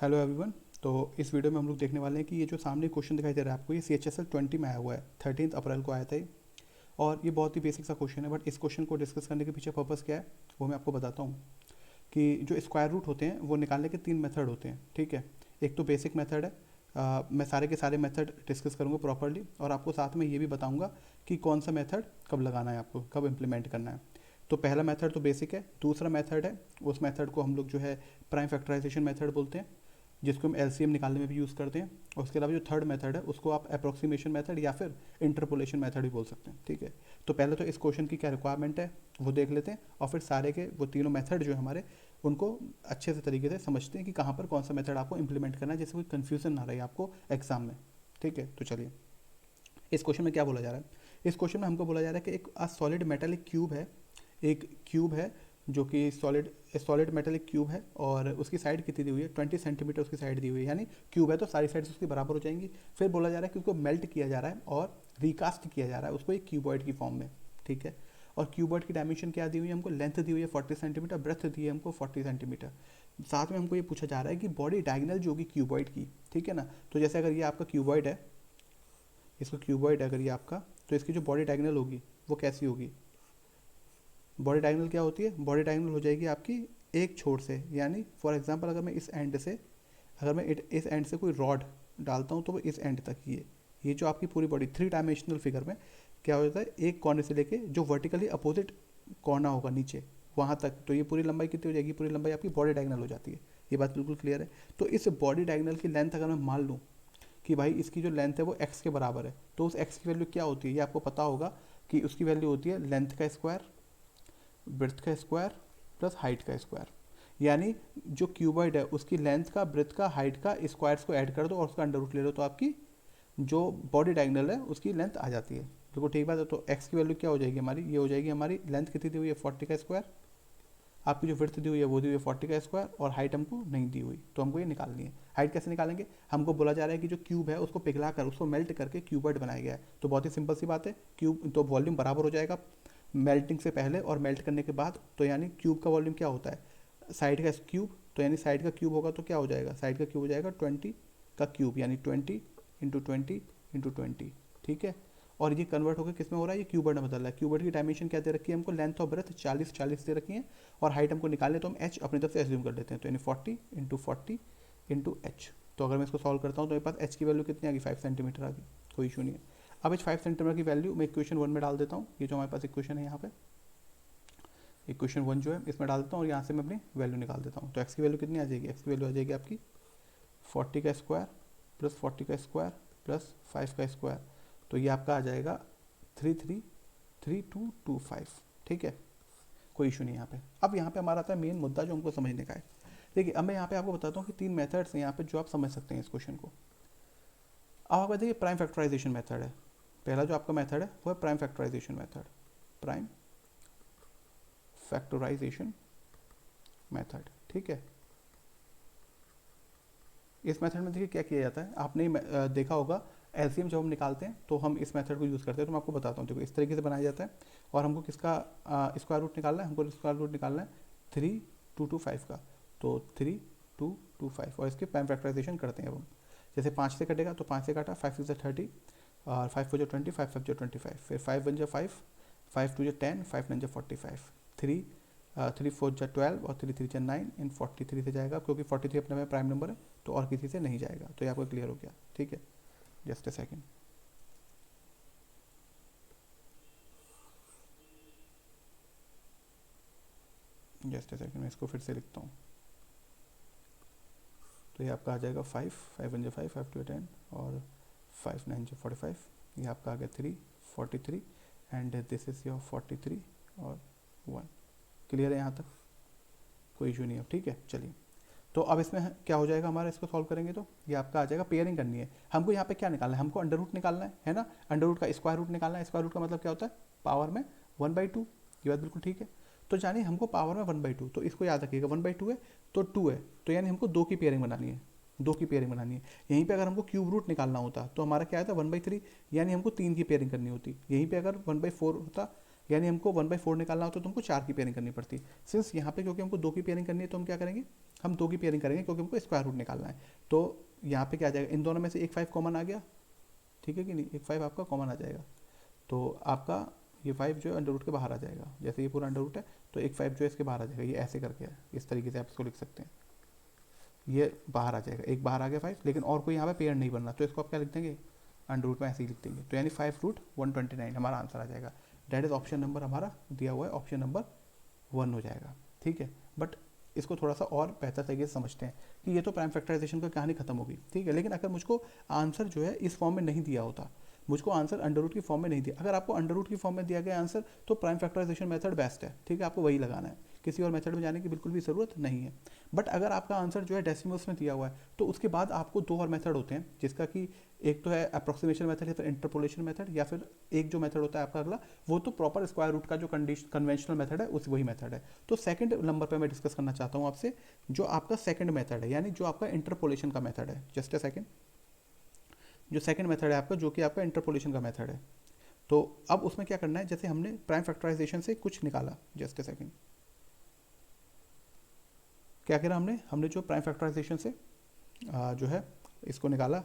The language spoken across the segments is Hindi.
Hello everyone. तो इस वीडियो में हम लोग देखने वाले हैं कि ये जो सामने क्वेश्चन दिखाई दे रहा है आपको, ये CHSL 20 में आया हुआ है, 13 अप्रैल को आया था ये। और ये बहुत ही बेसिक सा क्वेश्चन है, बट इस क्वेश्चन को डिस्कस करने के पीछे पर्पस क्या है वो मैं आपको बताता हूँ। कि जो स्क्वायर रूट होते हैं वो निकालने के 3 मेथड होते हैं, ठीक है। एक तो बेसिक मेथड है। मैं सारे के सारे मेथड डिस्कस करूँगा प्रॉपरली, और आपको साथ में ये भी बताऊँगा कि कौन सा मेथड कब लगाना है, आपको कब इम्प्लीमेंट करना है। तो पहला मेथड तो बेसिक है। दूसरा मेथड है, उस मेथड को हम लोग जो है प्राइम फैक्टराइजेशन मेथड बोलते हैं, जिसको हम एलसीएम निकालने में भी यूज़ करते हैं। और उसके अलावा जो थर्ड मेथड है उसको आप अप्रोक्सीमेशन मेथड या फिर इंटरपोलेशन मेथड भी बोल सकते हैं, ठीक है। तो पहले तो इस क्वेश्चन की क्या रिक्वायरमेंट है वो देख लेते हैं, और फिर सारे के वो तीनों मेथड जो है हमारे, उनको अच्छे से तरीके से समझते हैं कि कहाँ पर कौन सा मेथड आपको इंप्लीमेंट करना है, जिससे कोई कन्फ्यूजन ना रहे आपको एग्जाम में, ठीक है। तो चलिए, इस क्वेश्चन में क्या बोला जा रहा है। इस क्वेश्चन में हमको बोला जा रहा है कि एक सॉलिड मेटेलिक क्यूब है, एक क्यूब है जो कि सॉलिड मेटेलिक क्यूब है, और उसकी साइड कितनी दी हुई है, 20 सेंटीमीटर उसकी साइड दी हुई है। यानी क्यूब है तो सारी साइड्स उसकी बराबर हो जाएंगी। फिर बोला जा रहा है कि उसको मेल्ट किया जा रहा है और रिकास्ट किया जा रहा है उसको एक क्यूबॉइड की फॉर्म में, ठीक है। और क्यूबॉइड की डायमेंशन क्या दी हुई है हमको, लेंथ दी हुई है 40 सेंटीमीटर, ब्रेथ दी है हमको 40 सेंटीमीटर। साथ में हमको ये पूछा जा रहा है कि बॉडी डायगनल जो होगी क्यूबॉइड की, ठीक है ना। तो जैसे अगर ये आपका क्यूबॉइड है, इसको क्यूबॉइड है अगर ये आपका, तो इसकी जो बॉडी डायगनल होगी वो कैसी होगी। बॉडी डायगनल क्या होती है, बॉडी डायगनल हो जाएगी आपकी एक छोर से। यानी फॉर एग्जांपल अगर मैं इस एंड से, अगर मैं इस एंड से कोई रॉड डालता हूँ तो वो इस एंड तक ये जो आपकी पूरी बॉडी 3 डायमेंशनल फिगर में क्या हो जाता है, एक कॉर्नर से लेके जो वर्टिकली अपोजिट कॉर्नर होगा नीचे वहाँ तक, तो ये पूरी लंबाई कितनी हो जाएगी, पूरी लंबाई आपकी बॉडी डायगनल हो जाती है। ये बात बिल्कुल क्लियर है। तो इस बॉडी डायगनल की लेंथ अगर मैं मान लूँ कि भाई इसकी जो लेंथ है वो एक्स के बराबर है, तो उस एक्स की वैल्यू क्या होती है ये आपको पता होगा कि उसकी वैल्यू होती है लेंथ का स्क्वायर, ब्रेथ का स्क्वायर प्लस हाइट का स्क्वायर। यानी जो क्यूबॉइड है उसकी लेंथ का, ब्रेथ का, हाइट का स्क्वायर्स को ऐड कर दो और उसका अंडर रूट ले लो, तो आपकी जो बॉडी डायगनल है उसकी लेंथ आ जाती है। बिल्कुल ठीक बात है। तो एक्स की वैल्यू क्या हो जाएगी हमारी, ये हो जाएगी हमारी लेंथ कितनी दी हुई है 40 का स्क्वायर, आपकी जो विड्थ दी हुई है वो दी हुई है 40 का स्क्वायर, और हाइट हमको नहीं दी हुई, तो हमको ये निकालनी है। हाइट कैसे निकालेंगे, हमको बोला जा रहा है कि जो क्यूब है उसको पिघला कर उसको मेल्ट करके क्यूबॉइड बनाया गया है। तो बहुत ही सिंपल सी बात है, क्यूब तो वॉल्यूम बराबर हो जाएगा मेल्टिंग से पहले और मेल्ट करने के बाद। तो यानी क्यूब का वॉल्यूम क्या होता है, साइड का क्यूब। तो यानी साइड का क्यूब होगा तो क्या हो जाएगा, साइड का क्यूब हो जाएगा 20 का क्यूब, यानी 20 × 20 × 20, ठीक है। और ये कन्वर्ट होकर किस में हो रहा है, ये क्यूबॉइड में बदल रहा है। क्यूबॉइड की डायमेंशन क्या दे रखी है हमको, लेंथ और ब्रेथ 40 दे रखी है, और हाइट हमको निकालने तो हम एच अपनी तरफ से एज्यूम कर लेते हैं। तो यानी 40 × 40 × एच। तो अगर मैं इसको सॉल्व करता हूँ तो मेरे पास एच की वैल्यू कितनी आ गई, 5 सेंटीमीटर आ गई, कोई इशू नहीं है। अब इस 5 सेंटीमीटर की वैल्यू मैं इक्वेशन 1 में डाल देता हूँ। ये जो हमारे पास इक्वेशन है यहाँ पे, इक्वेशन 1 जो है इसमें डाल देता हूँ, और यहाँ से मैं अपनी वैल्यू निकाल देता हूँ। तो एक्स की वैल्यू कितनी आ जाएगी, एक्स की वैल्यू आ जाएगी आपकी 40 का स्क्वायर प्लस 40 का स्क्वायर प्लस 5 का स्क्वायर। तो ये आपका आ जाएगा 333225, ठीक है। कोई इशू नहीं यहाँ पे। अब यहाँ पे हमारा आता है मेन मुद्दा जो हमको समझने का है। देखिए, अब मैं यहाँ पे आपको बताता हूँ कि 3 मेथड्स हैं यहाँ पे जो आप समझ सकते हैं इस क्वेश्चन को। अब आपका देखिए प्राइम फैक्टराइजेशन मेथड है, पहला जो आपका मेथड है वो है prime factorization method, prime factorization method, ठीक है। इस मेथड में देखिए क्या किया जाता है, आपने देखा होगा एलसीएम जब हम निकालते हैं तो हम इस मेथड को यूज़ करते हैं। तो मैं आपको बताता हूँ, देखो इस तरीके से बनाया जाता है। और हमको किसका स्क्वायर रूट निकालना है, हमको स्क्वायर रूट निकालना है 3225 का। तो 3225, और इसके प्राइम फैक्टराइजेशन करते हैं अब हम। जैसे 5 से कटेगा तो 5 से काटा, 5 6 30, और 5 4 20, 5 5 25, फिर 5 1 5, 5 2 10, 5 9 45, 3 3 4 12, और 3 3 9, इन 43 से जाएगा क्योंकि 43 अपने में प्राइम नंबर है, तो और किसी से नहीं जाएगा। तो ये आपको क्लियर हो गया, ठीक है। जस्ट अ सेकेंड, मैं इसको फिर से लिखता हूँ। तो ये आपका आ जाएगा 5 5 1 5, 5 2 10, और 5 9 45, ये आपका आ गया 3 43, एंड दिस इज योर 43 और 1। क्लियर है यहाँ तक, कोई इशू नहीं है, ठीक है। चलिए, तो अब इसमें क्या हो जाएगा हमारा, इसको सॉल्व करेंगे तो ये आपका आ जाएगा, पेयरिंग करनी है हमको। यहाँ पे क्या निकालना है, हमको अंडर रूट निकालना है ना। अंडर रूट का स्क्वायर रूट निकालना है। स्क्वायर रूट का मतलब क्या होता है, पावर में 1/2। ये बात बिल्कुल ठीक है। तो जानिए हमको पावर में 1/2, तो इसको याद रखिएगा 1/2 है तो 2 है, तो यानी हमको 2 की पेयरिंग बनानी है, 2 की पेयरिंग बनानी है। यहीं पे अगर हमको क्यूब रूट निकालना होता तो हमारा क्या आता 1/3, यानी हमको 3 की पेयरिंग करनी होती। यहीं पे अगर 1/4 होता यानी हमको 1/4 निकालना होता तो तुमको 4 की पेयरिंग करनी पड़ती। सिंस यहाँ पे क्योंकि हमको 2 की पेयरिंग करनी है तो हम क्या करेंगे, हम 2 की पेयरिंग करेंगे क्योंकि हमको स्क्वायर रूट निकालना है। तो यहाँ पे क्या आ जाएगा, इन दोनों में से एक 5 कॉमन आ गया, ठीक है कि नहीं, एक 5 आपका कॉमन आ जाएगा। तो आपका ये 5 जो है अंडर रूट के बाहर आ जाएगा, जैसे ये पूरा अंडर रूट है तो एक 5 जो है इसके बाहर आ जाएगा, ये ऐसे करके है, इस तरीके से आप इसको लिख सकते हैं, ये बाहर आ जाएगा, एक बाहर आ गया 5, लेकिन और कोई यहाँ पे पेयर नहीं बनना, तो इसको आप क्या लिख देंगे, अंडर रूट में ऐसे ही लिख देंगे। तो यानी 5√129 हमारा आंसर आ जाएगा। डैट इज ऑप्शन नंबर हमारा दिया हुआ है, ऑप्शन नंबर 1 हो जाएगा, ठीक है। बट इसको थोड़ा सा और बेहतर तरीके से समझते हैं कि ये तो प्राइम फैक्टराइजेशन का कहानी खत्म होगी, ठीक है। लेकिन अगर मुझको आंसर जो है इस फॉर्म में नहीं दिया होता, मुझको आंसर अंडर रूट की फॉर्म में नहीं दिया, अगर आपको अंडर रूट की फॉर्म में दिया गया आंसर तो प्राइम फैक्टराइजेशन मेथड बेस्ट है, ठीक है, आपको वही लगाना है, किसी और मेथड में जाने की बिल्कुल भी ज़रूरत नहीं है। बट अगर आपका आंसर जो है डेसिमल्स में दिया हुआ है तो उसके बाद आपको 2 और मेथड होते हैं, जिसका कि एक तो है अप्रोक्सीमेशन मेथड या फिर इंटरपोलेशन मेथड, या फिर एक जो मेथड होता है आपका अगला वो तो प्रॉपर स्क्वायर रूट का जो कन्वेंशनल मेथड है उस वही मेथड है। तो सेकंड नंबर पे मैं डिस्कस करना चाहता हूँ आपसे जो आपका सेकंड मेथड है, यानी जो आपका इंटरपोलेशन का मेथड है। जस्ट अ सेकंड, जो सेकंड मेथड है आपका, जो कि आपका इंटरपोलेशन का मेथड है। तो अब उसमें क्या करना है, जैसे हमने प्राइम फैक्टराइजेशन से कुछ निकाला, जस्ट अ सेकंड, क्या करा हमने जो प्राइम फैक्टराइजेशन से जो है इसको निकाला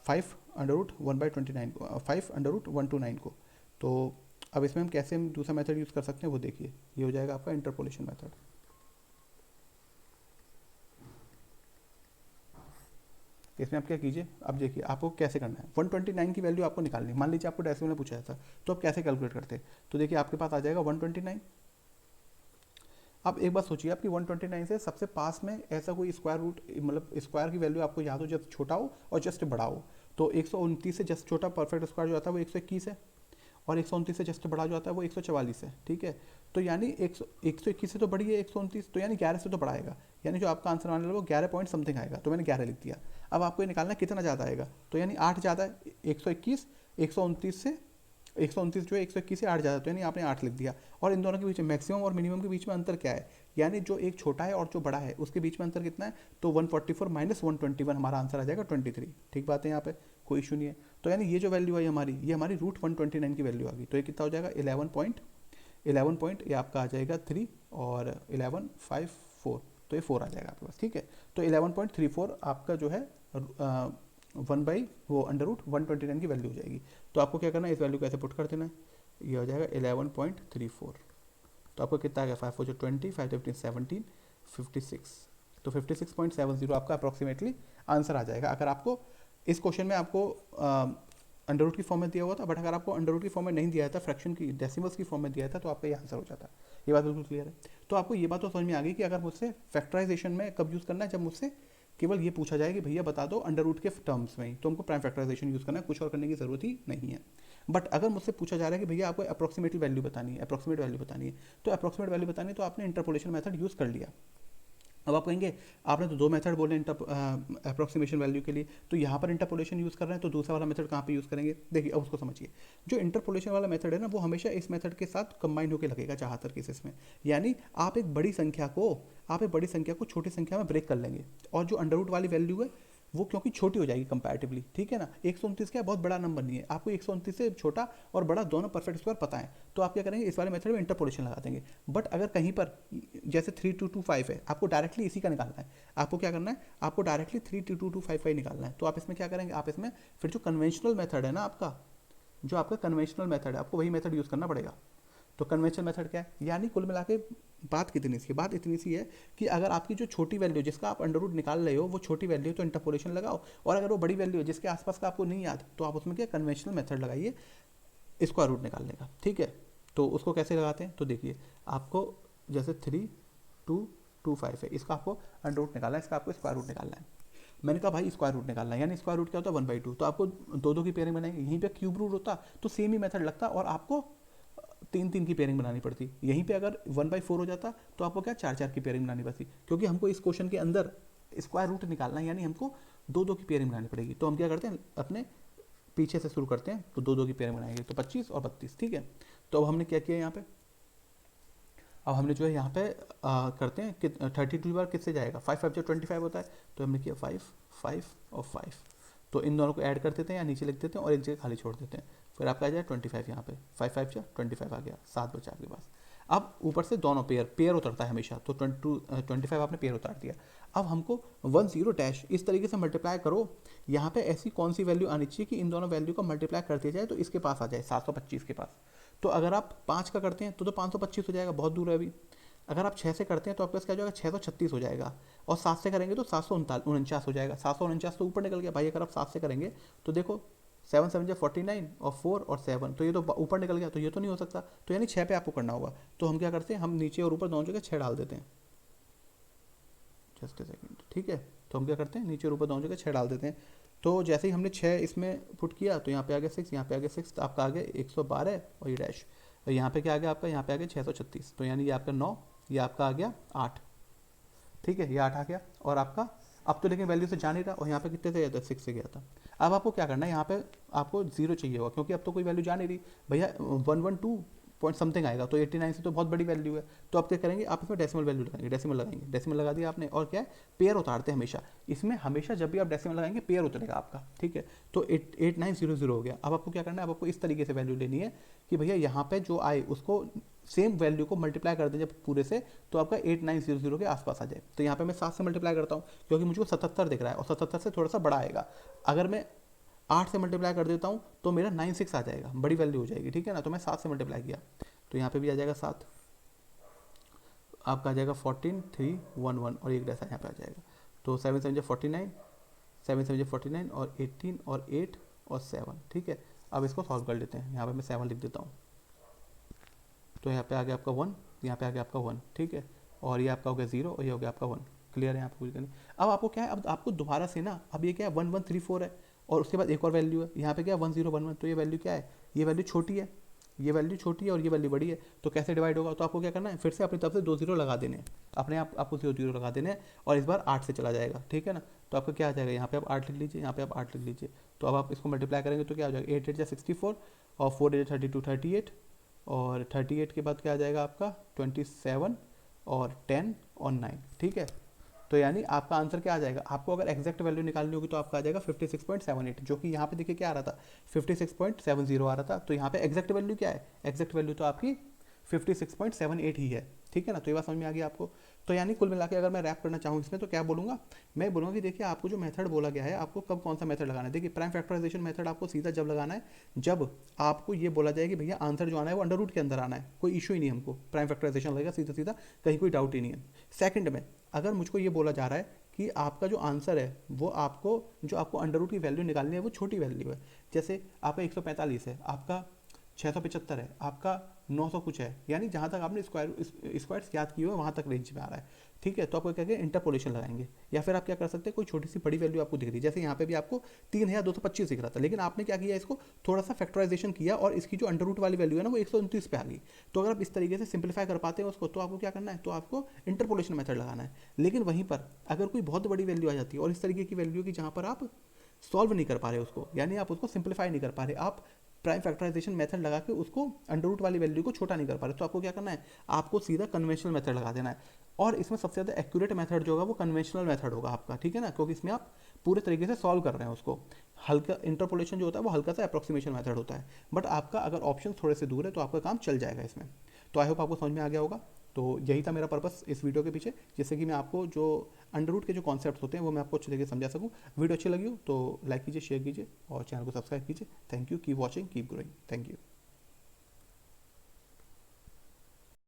5√1/29 को, 5√129 को। तो अब इसमें हम कैसे हम दूसरा मेथड यूज़ कर सकते हैं वो देखिए, ये हो जाएगा आपका इंटरपोलेशन मेथड। इसमें आप क्या कीजिए, अब देखिए आपको कैसे करना है, 129 की वैल्यू आपको निकालनी है। मान लीजिए आपको डेसिमल में पूछा जाता तो आप कैसे कैलकुलेट करते, तो देखिए आपके पास आ जाएगा 129। अब एक बात सोचिए, आपकी 129 से सबसे पास में ऐसा कोई स्क्वायर रूट, मतलब स्क्वायर की वैल्यू आपको याद हो जब छोटा हो और जस्ट बड़ा हो। तो 129 से जस्ट छोटा परफेक्ट स्क्वायर जो आता है वो 121 है, और 129 से जस्ट बड़ा जो आता है वो 144 है, ठीक है। तो यानी 121 से तो बड़ी है 129, तो यानी 11 से तो बड़ा आएगा, यानी जो आपका आंसर आने वाला वो 11 पॉइंट समथिंग आएगा, तो मैंने 11 लिख दिया। अब आपको ये निकालना कितना ज़्यादा आएगा, तो यानी 8 ज़्यादा है, 121 129 से 129 जो है 121 से 8 ज़्यादा, तो यानी आपने 8 लिख दिया। और इन दोनों के बीच में मैक्सिमम और मिनिमम के बीच में अंतर क्या है, यानी जो एक छोटा है और जो बड़ा है उसके बीच में अंतर कितना है, तो 144 माइनस 121 हमारा आंसर आ जाएगा 23। ठीक बात है, यहाँ पे कोई इशू नहीं है। तो यानी ये जो वैल्यू आई हमारी, ये हमारी √129 की वैल्यू आ गई। तो ये कितना हो जाएगा 11 पॉइंट ये आपका आ जाएगा 3 और 1154, तो ये 4 आ जाएगा आपके पास, ठीक है। तो 11.34 आपका जो है 1 बाई वो अंडर रूट 129 की वैल्यू हो जाएगी। तो आपको क्या करना है, इस वैल्यू को ऐसे पुट कर देना है, ये हो जाएगा 11.34। तो आपको कितना आ गया, 5 4 20, 5 15 17, 56, तो 56.70 आपका अप्रॉक्सीमेटली आंसर आ जाएगा। अगर आपको इस क्वेश्चन में आपको अंडर रूट की फॉर्म में दिया हुआ था, बट अगर आपको अंडर रूट की फॉर्म में नहीं दिया था, फ्रैक्शन की डेसिमल्स की फॉर्म में दिया था, तो आपका ये आंसर हो जाता है। ये बात बिल्कुल क्लियर है। तो आपको ये बात तो समझ में आ गई कि अगर मुझसे फैक्टराइजेशन में कब यूज़ करना है, जब मुझसे केवल ये पूछा जाए कि भैया बता दो अंडर रूट के टर्म्स में ही, तो हमको प्राइम फैक्टराइजेशन यूज़ करना है, कुछ और करने की जरूरत ही नहीं है। बट अगर मुझसे पूछा जा रहा है कि भैया आपको अप्रॉक्सीमेट वैल्यू बतानी है, अप्रॉक्सीमेट वैल्यू बतानी है, तो अप्रॉक्सीमेट वैल्यू बतानी है तो आपने इंटरपोलेशन मेथड यूज़ कर लिया। अब आप कहेंगे आपने तो 2 मेथड बोले अप्रॉक्सीमेशन वैल्यू के लिए, तो यहाँ पर इंटरपोलेशन यूज़ कर रहे हैं, तो दूसरा वाला मेथड कहाँ पे यूज़ करेंगे। देखिए अब उसको समझिए, जो इंटरपोलेशन वाला मेथड है ना, वो हमेशा इस मेथड के साथ कंबाइन होकर लगेगा ज़्यादातर केसेस में। यानी आप एक बड़ी संख्या को छोटी संख्या में ब्रेक कर लेंगे, और जो अंडर रूट वाली वैल्यू है वो क्योंकि छोटी हो जाएगी कंपैरेटिवली, ठीक है ना। 129 क्या बहुत बड़ा नंबर नहीं है, आपको 129 से छोटा और बड़ा दोनों परफेक्ट स्क्वायर पता है, तो आप क्या करेंगे, इस वाले मेथड में इंटरपोलेशन लगा देंगे। बट अगर कहीं पर जैसे 3225 है, आपको डायरेक्टली इसी का निकालना है, आपको क्या करना है, आपको डायरेक्टली 32225 का ही निकालना है। तो आप इसमें क्या करेंगे, आप इसमें फिर जो कन्वेंशनल मेथड है ना आपका, जो आपका कन्वेंशनल मेथड है, आपको वही मेथड यूज़ करना पड़ेगा। तो कन्वेंशनल मेथड क्या है, यानी कुल मिला के बात इतनी सी है कि अगर आपकी जो छोटी वैल्यू जिसका आप अंडर रूट निकाल रहे हो वो छोटी वैल्यू है तो इंटरपोलेशन लगाओ, और अगर वो बड़ी वैल्यू है जिसके आसपास का आपको नहीं याद, तो आप उसमें क्या कन्वेंशनल मेथड लगाइए स्क्वायर रूट निकालने का, ठीक है। तो उसको कैसे लगाते हैं, तो देखिए आपको जैसे 3225 है, इसका आपको अंडर रूट निकालना है, इसका आपको स्क्वायर रूट निकालना है। मैंने कहा भाई स्क्वायर रूट निकालना है, यानी स्क्वायर रूट क्या होता है 1/2, तो आपको 2 की पेयरिंग बनाएंगे। यहीं पे क्यूब रूट होता तो सेम ही मेथड लगता और आपको 3 की पेयरिंग बनानी पड़ती। यहीं पे अगर 1/4 हो जाता तो आपको क्या 4 की पेयरिंग बनानी पड़ती, क्योंकि हमको इस क्वेश्चन के अंदर स्क्वायर रूट निकालना है, यानी हमको 2 की पेयरिंग बनानी पड़ेगी। तो हम क्या करते हैं, अपने पीछे से शुरू करते हैं, तो 2 की पेयरिंग बनाएंगे, तो 25 और 32, ठीक है। तो अब हमने क्या किया यहाँ पे, अब हमने जो है यहाँ पे करते हैं कि 32 बार किससे जाएगा, 5 5 जो 25 होता है, तो हमने किया 5 5 और 5, तो इन दोनों को ऐड कर देते हैं या नीचे लिख देते हैं और एक जगह खाली छोड़ देते हैं। फिर आपका आ जाएगा 25 यहाँ पे, 5 5 या 25 आ गया, 7 बचा आपके पास। अब ऊपर से दोनों पेयर उतरता है हमेशा, तो 25 आपने पेयर उतार दिया। अब हमको 10 इस तरीके से मल्टीप्लाई करो, यहाँ पे ऐसी कौन सी वैल्यू आनी चाहिए कि इन दोनों वैल्यू का मल्टीप्लाई कर दिया जाए तो इसके पास आ जाए 725 के पास। तो अगर आप 5 का करते हैं तो 525 हो जाएगा, बहुत दूर है अभी। अगर आप 6 से करते हैं तो आपके पास क्या हो जाएगा, 636 हो जाएगा। और 7 से करेंगे तो 749 हो जाएगा, 749 तो ऊपर निकल गया भाई। अगर आप 7 से करेंगे तो देखो 7 7 जा 49 और 4 और 7, तो ये तो ऊपर निकल गया, तो ये तो नहीं हो सकता। तो यानी 6 पे आपको करना होगा। तो हम क्या करते हैं, हम नीचे और ऊपर दोनों जगह 6 डाल देते हैं। जस्ट ए सेकेंड, ठीक है। तो हम क्या करते हैं, नीचे और ऊपर दोनों जगह 6 डाल देते हैं। तो जैसे ही हमने 6 इसमें पुट किया तो यहाँ पे आ गया 6, यहाँ पे आ गया 6, तो आपका आ गया 112 और ये डैश। और यहाँ पे क्या आ गया आपका, यहाँ पे आ गया 636। तो यानी ये आपका 9, ये आपका आ गया 8, ठीक है, ये 8 आ गया। और आपका अब तो लेकिन वैल्यू से जा नहीं रहा, और यहाँ पे कितने से गया था, 6 से गया था। अब आपको क्या करना है, यहाँ पे आपको 0 चाहिए होगा, क्योंकि अब तो कोई वैल्यू जा नहीं रही भैया। 112 पॉइंट समथिंग आएगा, तो 89 से तो बहुत बड़ी वैल्यू है। तो आप क्या करेंगे, आप इसमें डेसिमल वैल्यू लगाएंगे, डेसिमल लगाएंगे, डेसिमल लगा दिया आपने। और क्या है, पेयर उतारते हैं हमेशा इसमें, हमेशा जब भी आप डेसिमल लगाएंगे पेयर उतरेगा आपका, ठीक है। तो 8900 हो गया। अब आपको क्या करना है, अब आपको इस तरीके से वैल्यू लेनी है कि भैया यहाँ पे जो आए उसको सेम वैल्यू को मल्टीप्लाई कर दें जब पूरे से, तो आपका 8900 के आसपास आ जाए। तो यहाँ पे मैं 7 से मल्टीप्लाई करता हूँ क्योंकि मुझको 77 दिख रहा है, और 77 से थोड़ा सा बड़ा आएगा। अगर मैं 8 से मल्टीप्लाई कर देता हूँ तो मेरा 96 आ जाएगा, बड़ी वैल्यू हो जाएगी, ठीक है ना। तो मैं 7 से मल्टीप्लाई किया तो यहाँ पे भी आ जाएगा 7, आपका आ जाएगा 14 3 1 1 और एक डैश यहाँ पे आ जाएगा। तो 7 7 जा 49, 7 7 जा 49 और 18 और 8 और 7, ठीक है। अब इसको सॉल्व कर लेते हैं, यहाँ पे मैं 7 लिख देता हूँ। तो यहाँ पे आ गया आपका 1, यहाँ पे आ गया आपका 1, ठीक है। और ये आपका हो गया 0 और ये हो गया आपका 1। क्लियर है यहाँ पे कुछ करनी। अब आपको क्या है, अब आपको दोबारा से ना, अब ये क्या है 1134 है, और उसके बाद एक और वैल्यू है यहाँ पे क्या है 1011। तो ये वैल्यू क्या है, ये वैल्यू छोटी है, ये वैल्यू छोटी है और ये वैल्यू बड़ी है। तो कैसे डिवाइड होगा, तो आपको क्या करना है, फिर से अपनी तरफ से 2 0 लगा देने हैं, अपने आप आपको 0 0 लगा देने हैं। और इस बार 8 से चला जाएगा, ठीक है ना। तो आपका क्या आ जाएगा, यहाँ पे आप 8 लिख लीजिए, यहाँ पे आप 8 लिख लीजिए। तो अब आप इसको मल्टीप्लाई करेंगे तो क्या हो जाएगा, 8 8 जा 64 और 4 8 32 38, और 38 के बाद क्या आ जाएगा आपका 27 और 10 और 9, ठीक है। तो यानी आपका आंसर क्या आ जाएगा, आपको अगर एग्जैक्ट वैल्यू निकालनी होगी तो आपका आ जाएगा 56.78, जो कि यहाँ पे देखिए क्या आ रहा था 56.70 आ रहा था। तो यहाँ पे एग्जैक्ट वैल्यू क्या है, एग्जैक्ट वैल्यू तो आपकी 56.78 ही है, ठीक है ना। तो ये बात समझ में आ गई आपको। तो यानी कुल मिला के अगर मैं रैप करना चाहूँ इसमें तो क्या बोलूँगा, मैं बोलूँगा कि देखिए आपको जो मेथड बोला गया है, आपको कब कौन सा मेथड लगाना है। देखिए प्राइम फैक्टराइजेशन मेथड आपको सीधा जब लगाना है जब आपको ये बोला जाए कि भैया आंसर जो आना है वो अंडर रूट के अंदर आना है, कोई इशू ही नहीं, हमको प्राइम फैक्टराइजेशन लगेगा सीधा सीधा, कहीं कोई डाउट ही नहीं है। सेकंड में अगर मुझको ये बोला जा रहा है कि आपका जो आंसर है वो आपको जो आपको अंडर रूट की वैल्यू निकालनी है वो छोटी वैल्यू है, जैसे आपका 145 है, आपका 675 है, आपका 900 कुछ है, यानी जहाँ तक आपने स्क्वायर्स याद किए हुए वहाँ तक रेंज में आ रहा है, ठीक है। तो आपको क्या करेंगे, इंटरपोलेशन लगाएंगे। या फिर आप क्या कर सकते हैं, कोई छोटी सी बड़ी वैल्यू आपको दिख रही है, जैसे यहाँ पे भी आपको 3225 दिख रहा था, लेकिन आपने क्या किया, इसको थोड़ा सा फैक्टराइजेशन किया और इसकी जो अंडर रूट वाली वैल्यू है ना वो 129 पे आ गई। तो अगर आप इस तरीके से सिंप्लीफाई कर पाते हैं उसको, तो आपको क्या करना है, तो आपको इंटरपोलेशन मेथड लगाना है। लेकिन वहीं पर अगर कोई बहुत बड़ी वैल्यू आ जाती है और इस तरीके की वैल्यू की जहाँ पर आप सॉल्व नहीं कर पा रहे उसको, यानी आप उसको सिंप्लीफाई नहीं कर पा रहे, आप प्राइम फैक्टराइजेशन मेथड लगा के उसको अंडर रूट वाली वैल्यू को छोटा नहीं कर पा रहे, तो आपको क्या करना है, आपको सीधा कन्वेंशनल मेथड लगा देना है। और इसमें सबसे ज़्यादा एक्यूरेट मेथड जो होगा वो कन्वेंशनल मेथड होगा आपका, ठीक है ना, क्योंकि इसमें आप पूरे तरीके से सॉल्व कर रहे हैं उसको। हल्का इंटरपोलेशन जो होता है वो हल्का सा अप्रोक्सीमेशन मेथड होता है, बट आपका अगर ऑप्शन थोड़े से दूर है तो आपका काम चल जाएगा इसमें। तो आई होप आपको समझ में आ गया होगा। तो यही था मेरा पर्पस इस वीडियो के पीछे, जिससे कि मैं आपको जो अंडर रूट के जो कॉन्सेप्ट्स होते हैं वो मैं आपको अच्छे तरीके से समझा सकूँ। वीडियो अच्छी लगी हो तो लाइक कीजिए, शेयर कीजिए और चैनल को सब्सक्राइब कीजिए। Thank you, keep watching, keep growing, thank you.